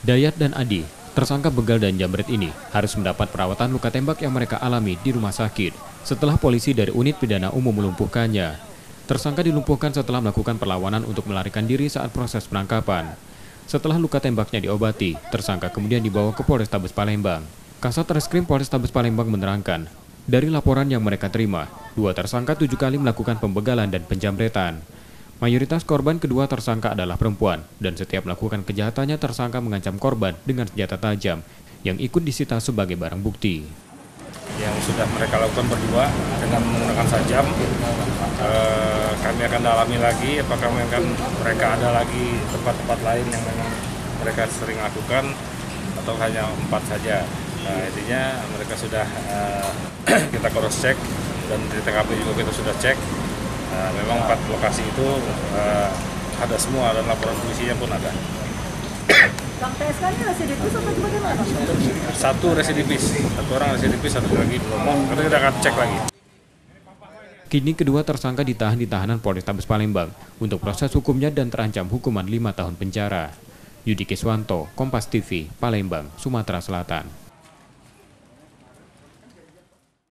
Dayat dan Adi, tersangka begal dan jambret ini, harus mendapat perawatan luka tembak yang mereka alami di rumah sakit setelah polisi dari unit pidana umum melumpuhkannya. Tersangka dilumpuhkan setelah melakukan perlawanan untuk melarikan diri saat proses penangkapan. Setelah luka tembaknya diobati, tersangka kemudian dibawa ke Polrestabes Palembang. Kasat Reskrim Polrestabes Palembang menerangkan, dari laporan yang mereka terima, 2 tersangka 7 kali melakukan pembegalan dan penjambretan. Mayoritas korban kedua tersangka adalah perempuan, dan setiap melakukan kejahatannya tersangka mengancam korban dengan senjata tajam yang ikut disita sebagai barang bukti. Yang sudah mereka lakukan berdua dengan menggunakan sajam, kami akan dalami lagi apakah mereka ada lagi tempat-tempat lain yang memang mereka sering lakukan atau hanya 4 saja. Nah, intinya mereka sudah kita cross check dan di TKP juga kita sudah cek. Memang 4 lokasi itu ada semua dan laporan polisinya pun ada. Bang PSK ini residivis atau bagaimana? Satu residivis, 1 orang residivis, 1 lagi belum. Nanti kita akan cek lagi. Kini kedua tersangka ditahan di tahanan Polrestabes Palembang untuk proses hukumnya dan terancam hukuman 5 tahun penjara. Yudi Kiswanto, Kompas TV, Palembang, Sumatera Selatan.